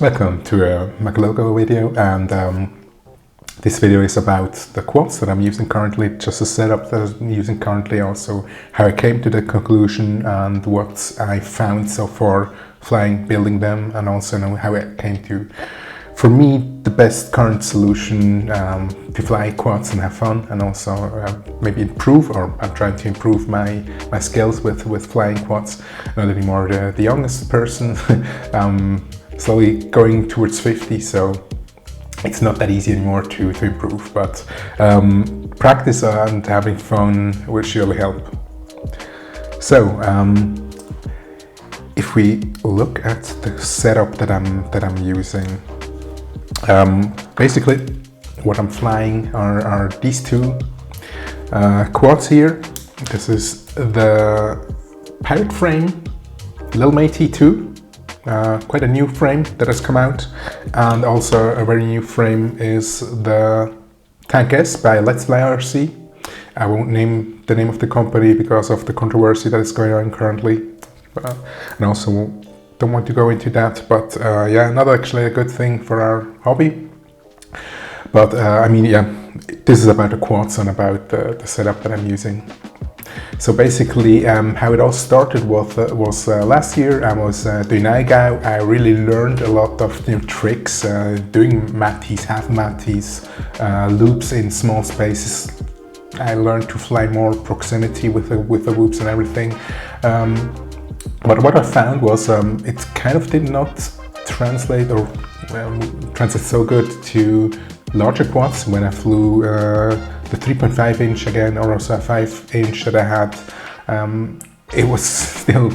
Welcome to a Mac Logo video, and this video is about the quads that I'm using currently, just a setup that I'm using currently, also how I came to the conclusion and what I found so far flying, building them, and also how I came to, for me, the best current solution to fly quads and have fun, and also maybe improve, or I'm trying to improve my skills with flying quads. Not anymore the youngest person. Slowly going towards 50, so it's not that easy anymore to improve, but practice and having fun will surely help. So if we look at the setup that I'm using, basically what I'm flying are these two quads here. This is the Pirate Frame Lil Matey 2. Quite a new frame that has come out, and also a very new frame is the Tanq-S by Let's Fly RC. I won't name the name of the company because of the controversy that is going on currently, and also don't want to go into that, but yeah, not actually a good thing for our hobby. But I mean, yeah, this is about the quads and about the setup that I'm using. So basically, how it all started was last year. I was doing Naigao. I really learned a lot of new tricks, doing matties, half matties, loops in small spaces. I learned to fly more proximity with the loops and everything. But what I found was it kind of did not translate so good to larger quads when I flew the 3.5 inch again, or also a 5 inch that I had. It was still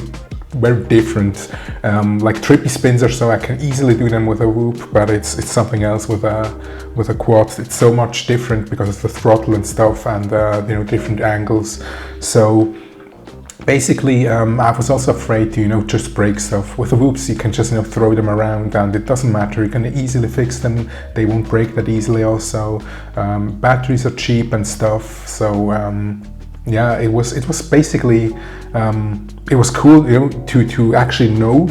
very different. Like trippy spins or so, I can easily do them with a whoop, but it's something else with a quad. It's so much different because of the throttle and stuff, and different angles. So basically, I was also afraid to just break stuff. With the whoops, you can just throw them around, and it doesn't matter. You can easily fix them. They won't break that easily. Also, batteries are cheap and stuff. So yeah, it was basically it was cool, to actually know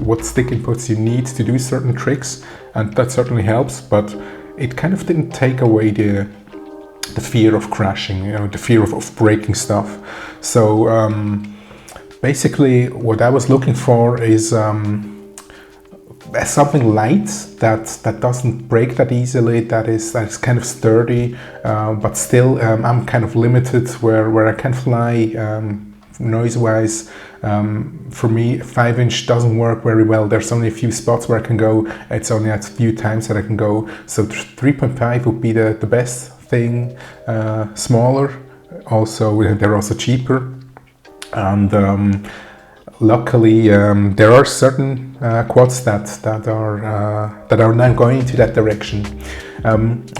what stick inputs you need to do certain tricks, and that certainly helps. But it kind of didn't take away the fear of crashing, the fear of breaking stuff. So basically what I was looking for is something light that doesn't break that easily, that is kind of sturdy, but still I'm kind of limited where I can fly noise-wise. For me, 5 inch doesn't work very well. There's only a few spots where I can go. It's only at a few times that I can go. So 3.5 would be the best thing. Smaller, also they're also cheaper, and luckily there are certain quads that are now going into that direction.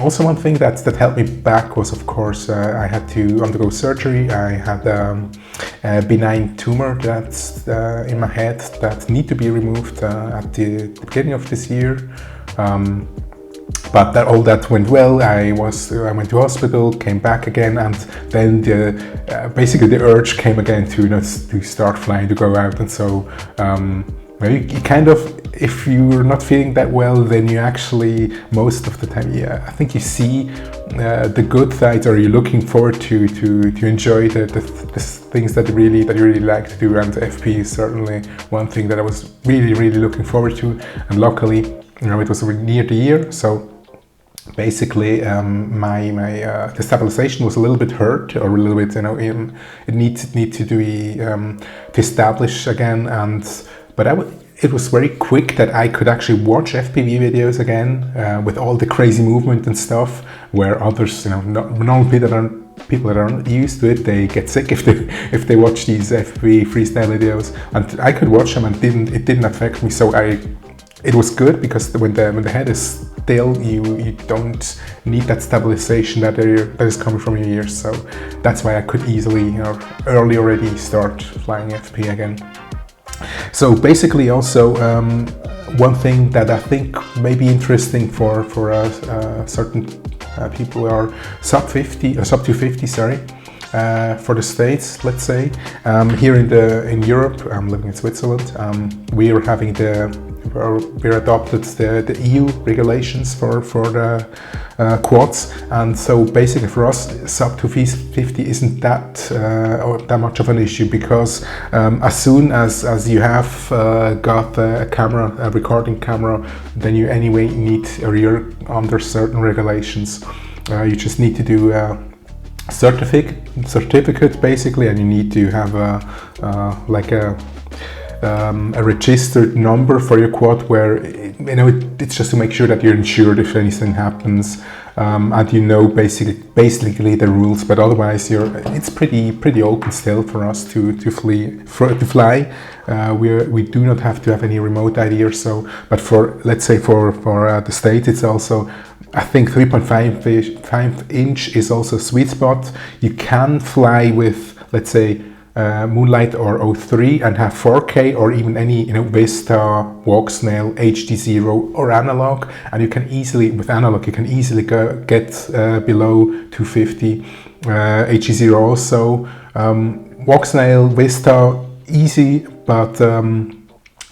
Also, one thing that held me back was, of course, I had to undergo surgery. I had a benign tumor that's in my head that need to be removed at the beginning of this year. But all that went well. I went to hospital, came back again, and then basically the urge came again to start flying, to go out. And so you kind of, if you're not feeling that well, then you actually, most of the time, yeah, I think you see the good sides, or you're looking forward to enjoy the things that you really like to do. And FP is certainly one thing that I was really looking forward to. And luckily, it was near the year, so basically the stabilization was a little bit hurt, or a little bit, it needs to be to establish again. But it was very quick that I could actually watch FPV videos again with all the crazy movement and stuff, where others, normal people that aren't used to it, they get sick if they watch these FPV freestyle videos. And I could watch them, and it didn't affect me. So it was good, because when the head is still, you don't need that stabilization that is coming from your ears. So that's why I could easily, early already start flying FP again. So basically, also one thing that I think may be interesting for certain people who are sub 250, sorry, for the States, let's say. Here in Europe, I'm living in Switzerland. We are having the we adopted the EU regulations for the quads, and so basically for us sub 250 isn't that much of an issue, because as soon as you have got a camera, a recording camera, then you anyway need, or you're under certain regulations. You just need to do certificate basically, and you need to have a registered number for your quad, where it's just to make sure that you're insured if anything happens, and basically the rules. But otherwise, it's pretty open still for us to fly. We do not have to have any remote ID or so. But for, let's say, for the States, it's also, I think 3.5 inch is also a sweet spot. You can fly with, let's say, Moonlight or 03 and have 4K, or even any Vista, Walksnail, HD0 or analog, and you can easily, with analog, you can easily get below 250. HD0 also, Walksnail, Vista, easy, but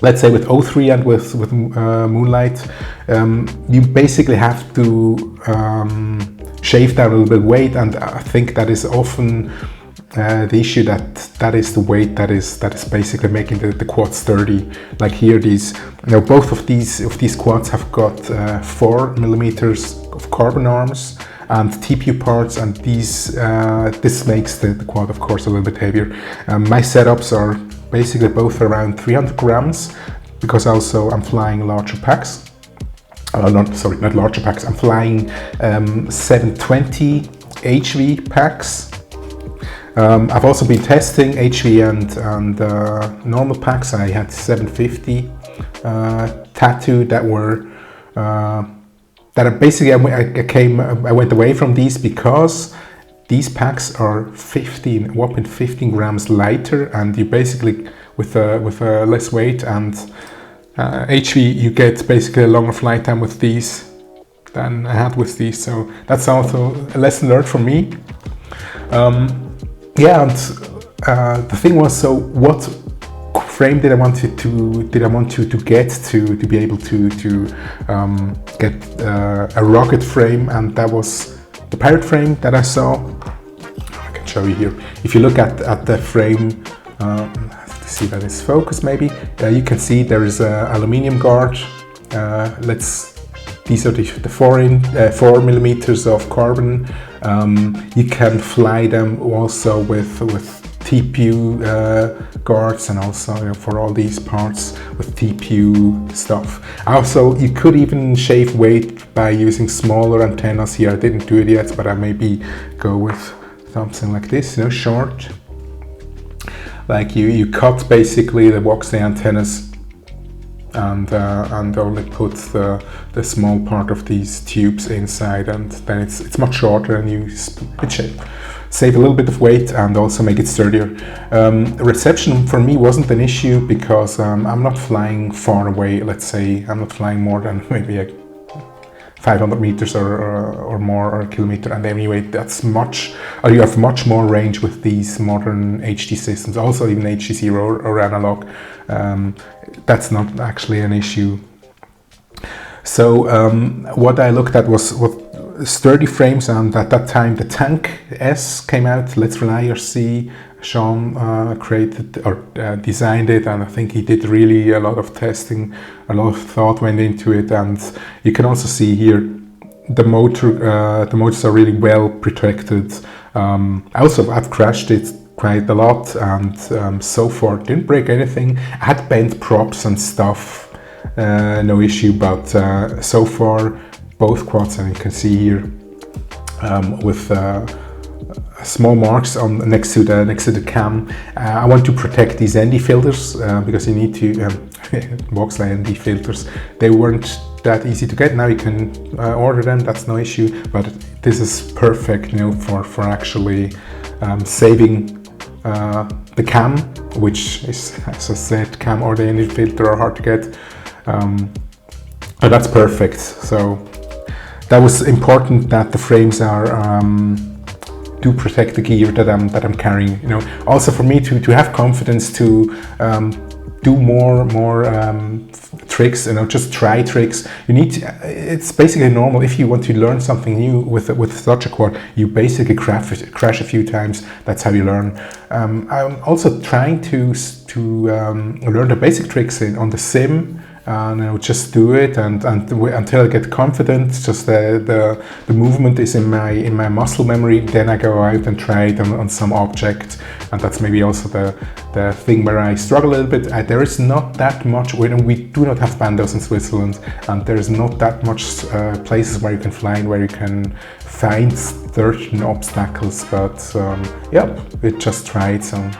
let's say with 03 and with Moonlight, you basically have to shave down a little bit weight, and I think that is often the issue, that is the weight that is basically making the quad sturdy. Like here, both of these quads have got 4 millimeters of carbon arms and TPU parts, and this makes the quad, of course, a little bit heavier. My setups are basically both around 300 grams, because also I'm flying larger packs. Not larger packs. I'm flying 720 HV packs. I've also been testing HV and normal packs. I had 750 Tattu that were I went away from these because these packs are whopping 15 grams lighter, and you basically with less weight and HV, you get basically a longer flight time with these than I had with these. So that's also a lesson learned for me. Yeah, and the thing was, so what frame did I want to get to be able to get a rugged frame, and that was the pirate frame that I saw. I can show you here. If you look at the frame, to see that it's focused maybe, you can see there is a aluminium guard. These are the 4 millimeters of carbon. You can fly them also with TPU guards, and also for all these parts with TPU stuff. Also, you could even shave weight by using smaller antennas here. I didn't do it yet, but I maybe go with something like this, short. Like you cut basically the Walksnail antennas and only put the small part of these tubes inside, and then it's much shorter, and you save a little bit of weight and also make it sturdier. Reception for me wasn't an issue, because I'm not flying far away. Let's say I'm not flying more than maybe 500 meters or more, or a kilometer, and anyway you have much more range with these modern HD systems, also even HD0 or analog. That's not actually an issue. So what I looked at was sturdy frames, and at that time the Tanq-S came out. Let's Fly RC. Sean created or designed it, and I think he did really a lot of testing, a lot of thought went into it, and you can also see here the motors are really well protected. I've crashed it quite a lot, and so far didn't break anything. I had bent props and stuff, no issue, but so far both quads, and you can see here with small marks on next to the cam. I want to protect these ND filters because you need to Walksnail ND filters. They weren't that easy to get. Now you can order them, that's no issue, but this is perfect, for actually saving the cam, which is, as I said, cam or the ND filter are hard to get. But that's perfect. So that was important, that the frames are do protect the gear that I'm carrying. Also for me to have confidence to do more tricks, you know, just try tricks. You need to, it's basically normal if you want to learn something new with such a quad. You basically crash a few times. That's how you learn. I'm also trying to learn the basic tricks on the sim. And I would just do it and until I get confident. Just the movement is in my muscle memory. Then I go out and try it on some object, and that's maybe also the thing where I struggle a little bit. There is not that much. We do not have bandos in Switzerland, and there is not that much places where you can fly and where you can find certain obstacles. But yeah, we just tried some.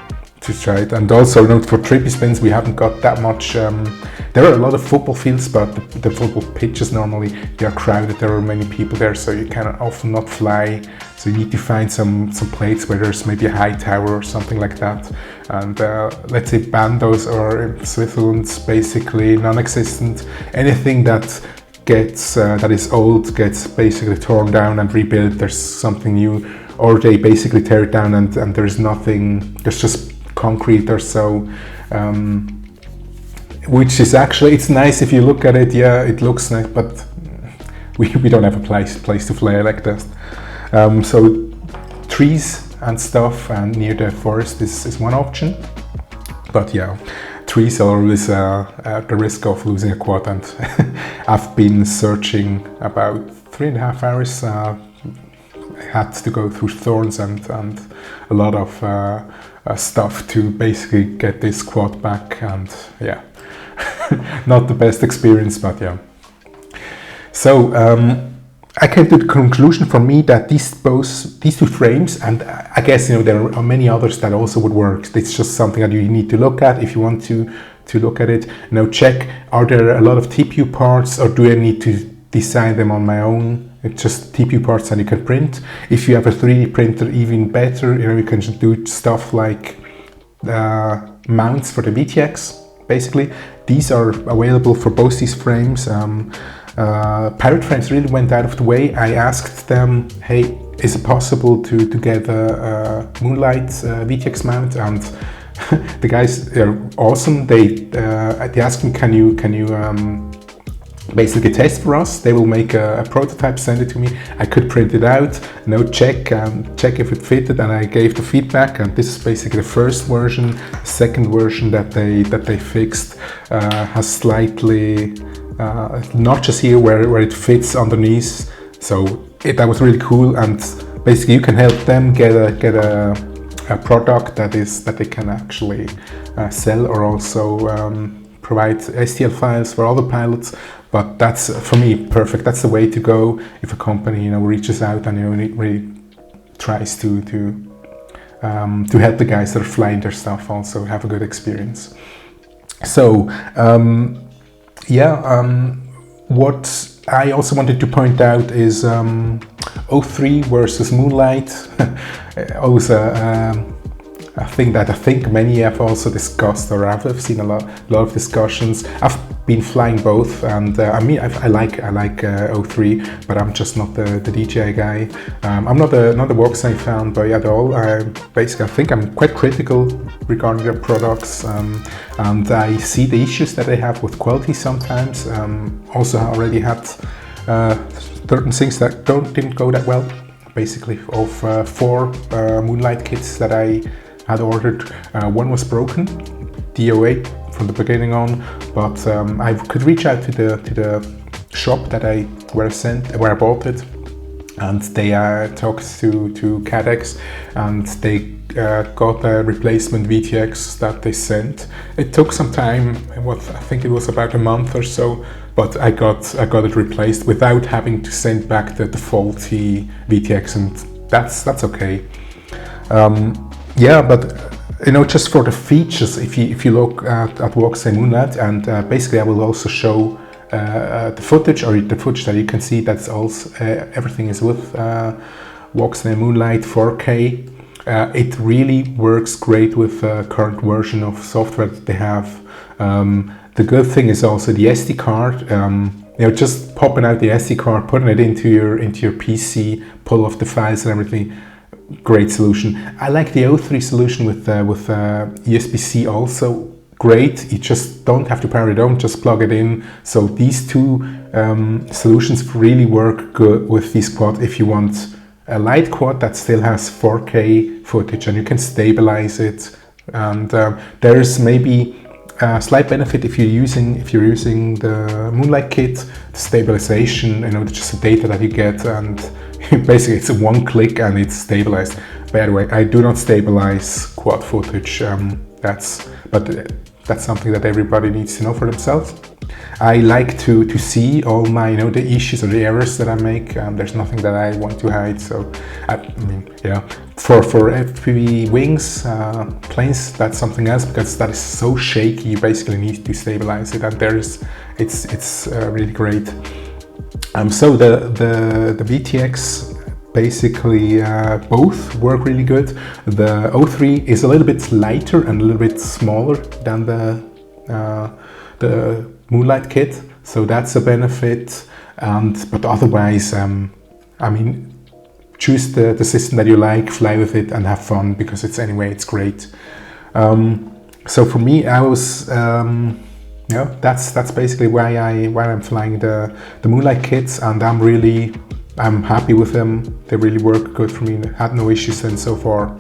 To try it. And also, you know, for trippy spins we haven't got that much. There are a lot of football fields, but the football pitches normally they are crowded. There are many people there, so you can often not fly. So you need to find some places where there's maybe a high tower or something like that. And let's say bandos are in Switzerland basically non-existent. Anything that gets that is old gets basically torn down and rebuilt. There's something new, or they basically tear it down and there's nothing. There's just concrete or so, which is actually, it's nice if you look at it. Yeah, it looks nice, but we don't have a place to fly like that. So trees and stuff and near the forest is one option, but yeah, trees are always at the risk of losing a quad, and I've been searching about 3.5 hours. I had to go through thorns and a lot of stuff to basically get this quad back, and yeah, not the best experience, but yeah. So I came to the conclusion for me that these two frames, and I guess, you know, there are many others that also would work. It's just something that you need to look at if you want to look at it. Now check, are there a lot of TPU parts, or do I need to design them on my own? It's just TPU parts and you can print. If you have a 3D printer, even better. You know, you can just do stuff like mounts for the VTX. Basically, these are available for both these frames. Piratframes really went out of the way. I asked them, hey, is it possible to get a Moonlight VTX mount? And the guys are awesome. They asked me, can you basically test for us? They will make a prototype, send it to me. I could print it out, check if it fitted, and I gave the feedback. And this is basically the first version. The second version that they fixed has slightly notches here where it fits underneath. So that was really cool, and basically you can help them get a product that they can actually sell, or also provide STL files for other pilots. But that's, for me, perfect. That's the way to go if a company, you know, reaches out and, you know, really tries to help the guys that are flying their stuff also have a good experience. So what I also wanted to point out is 03 versus Moonlight. Also a thing that I think many have also discussed, or I've seen a lot of discussions. I've been flying both, and I mean, I like 03, but I'm just not the DJI guy. I'm not a Walksnail fan by at all. Basically, I think I'm quite critical regarding their products, and I see the issues that they have with quality sometimes. Also, I already had certain things that didn't go that well. Basically, of 4 Moonlight kits that I had ordered, one was broken, DOA from the beginning on, but I could reach out to the shop where I bought it, and they talked to CADX, and they got a replacement VTX that they sent. It took some time. I think it was about a month or so, but I got it replaced without having to send back the faulty VTX, and that's okay. Yeah, but you know, just for the features, if you look at Walksnail Moonlight, and basically I will also show the footage, or the footage that you can see. That's also everything is with Walksnail Moonlight 4K. It really works great with the current version of software that they have. The good thing is also the SD card. You know, just popping out the SD card, putting it into your PC, pull off the files and everything. Great solution. I like the 03 solution with USB-C also. great. You just don't have to power it on, just plug it in. So these two solutions really work good with these quads if you want a light quad that still has 4K footage and you can stabilize it. And there's maybe a slight benefit if you're using the Moonlight kit, the stabilization, just the data that you get, and basically it's a one click and it's stabilized. By the way, I do not stabilize quad footage. That's something that everybody needs to know for themselves. I like to see all my, the issues or the errors that I make. There's nothing that I want to hide. So, for FPV wings, planes, that's something else, because that is so shaky. You basically need to stabilize it, and it's really great. So the VTX. Basically, both work really good. The O3 is a little bit lighter and a little bit smaller than the Moonlight kit, so that's a benefit. But otherwise, choose the system that you like, fly with it, and have fun, because it's great. So for me, I was that's basically why I'm flying the Moonlight kits, and I'm happy with them. They really work good for me. I had no issues then so far.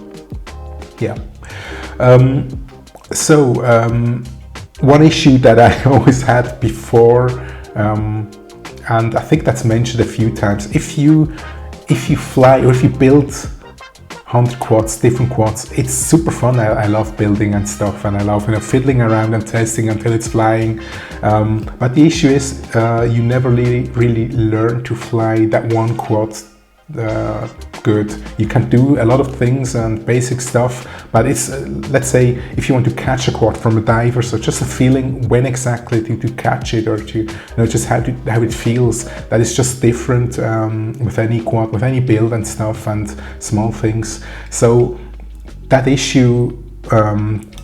Yeah. One issue that I always had before, and I think that's mentioned a few times, if you fly or if you build 100 quads, different quads, it's super fun. I love building and stuff, and I love fiddling around and testing until it's flying. But the issue is you never really learn to fly that one quad good. You can do a lot of things and basic stuff, but it's let's say if you want to catch a quad from a diver, so just a feeling when exactly to catch it, or to just how it feels, that is just different with any quad, with any build and stuff, and small things. So that issue,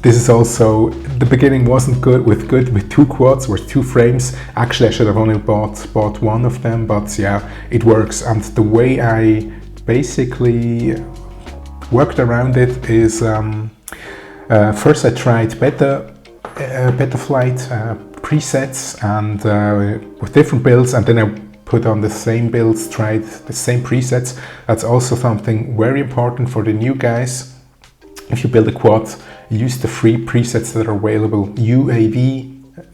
this is also, the beginning wasn't good with two quads, with two frames. Actually, I should have only bought one of them, but yeah, it works. And the way I basically worked around it is, first I tried beta flight presets, and with different builds, and then I put on the same builds, tried the same presets. That's also something very important for the new guys. If you build a quad, use the free presets that are available, UAV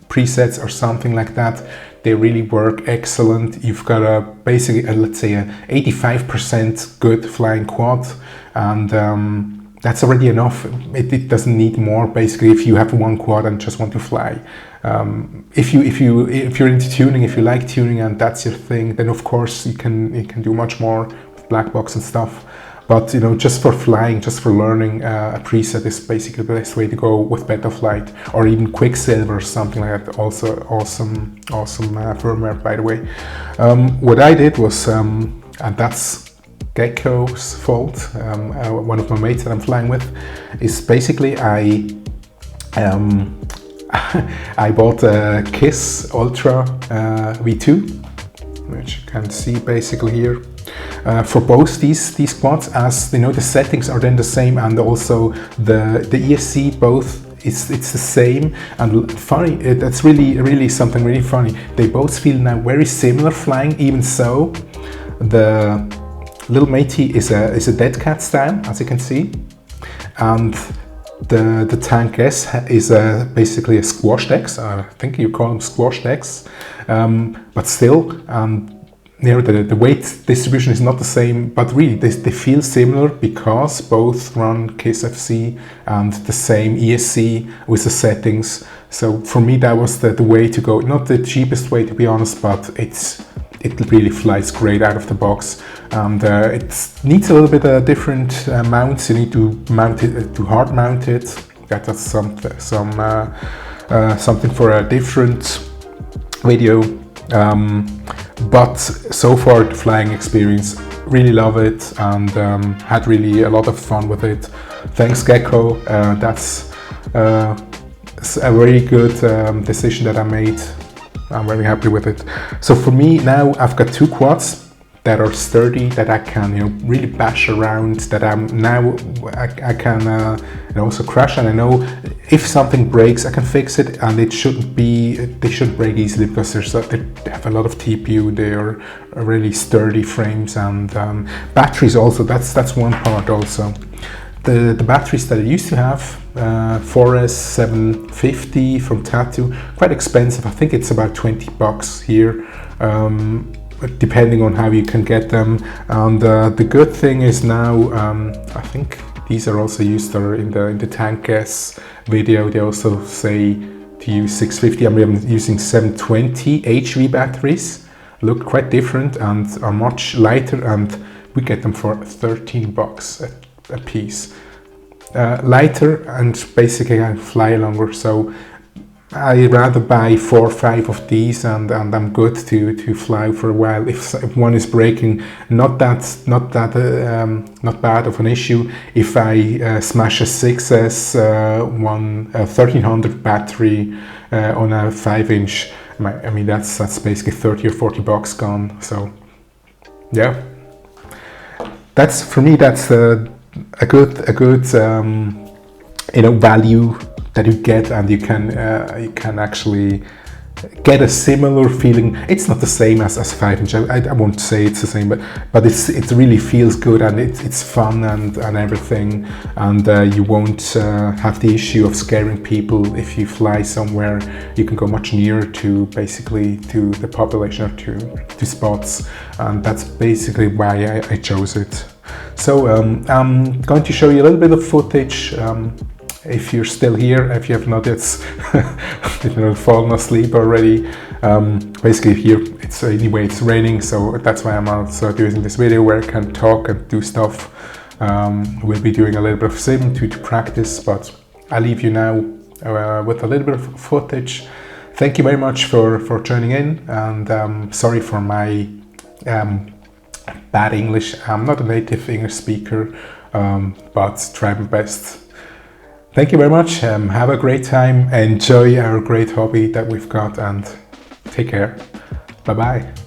presets or something like that. They really work excellent. You've got basically let's say a 85% good flying quad, and that's already enough. It doesn't need more. Basically, if you have one quad and just want to fly, if you're into tuning, if you like tuning and that's your thing, then of course you can do much more with black box and stuff. But just for flying, just for learning, a preset is basically the best way to go with Betaflight, or even Quicksilver or something like that. Also awesome firmware, by the way. What I did was, and that's Gecko's fault, one of my mates that I'm flying with, is basically I bought a KISS Ultra V2, which you can see basically here. For both these quads, as the settings are then the same, and also the ESC, both it's the same. And funny, that's really something really funny. They both feel now very similar flying. Even so, the Lil Matey is a dead cat style, as you can see, and the Tanq-S is basically a squashed X. I think you call them squashed X, but still. The weight distribution is not the same, but really they feel similar because both run KISS FC and the same ESC with the settings. So for me, that was the way to go. Not the cheapest way, to be honest, but it really flies great out of the box. And it needs a little bit of different mounts. You need to mount it, to hard mount it. That's something for a different video. But so far, the flying experience, really love it, and had really a lot of fun with it. Thanks Gecko, that's a very good decision that I made. I'm very happy with it. So for me now, I've got two quads. that are sturdy, that I can, you know, really bash around, that I can also crash, and I know if something breaks I can fix it, and they shouldn't break easily, because they have a lot of TPU. They are really sturdy frames, and batteries also, that's one part also. The batteries that I used to have, 4S 750 from Tattu, quite expensive. I think it's about $20 here, depending on how you can get them. And the good thing is now, I think these are also used in the Tanq-S video. They also say to use 650. I'm using 720 HV batteries. Look quite different and are much lighter, and we get them for $13 a piece. Lighter, and basically I fly longer, so I rather buy 4 or 5 of these, and I'm good to fly for a while. If one is breaking, not bad of an issue. If I smash a 6S 1300 battery on a 5-inch, I mean that's basically $30 or $40 gone. So yeah, that's, for me, that's a good you know, value that you get, and you can actually get a similar feeling. It's not the same as 5-inch. I won't say it's the same, but it really feels good, and it's fun and everything, and you won't have the issue of scaring people. If you fly somewhere, you can go much nearer to the population, or to spots, and that's basically why I chose it. So I'm going to show you a little bit of footage. If you're still here, if you have not yet fallen asleep already. Basically here, it's raining, so that's why I'm also doing this video where I can talk and do stuff. We'll be doing a little bit of sim to practice, but I'll leave you now with a little bit of footage. Thank you very much for joining in, and sorry for my bad English. I'm not a native English speaker, but try my best. Thank you very much. Have a great time. Enjoy our great hobby that we've got, and take care. Bye bye.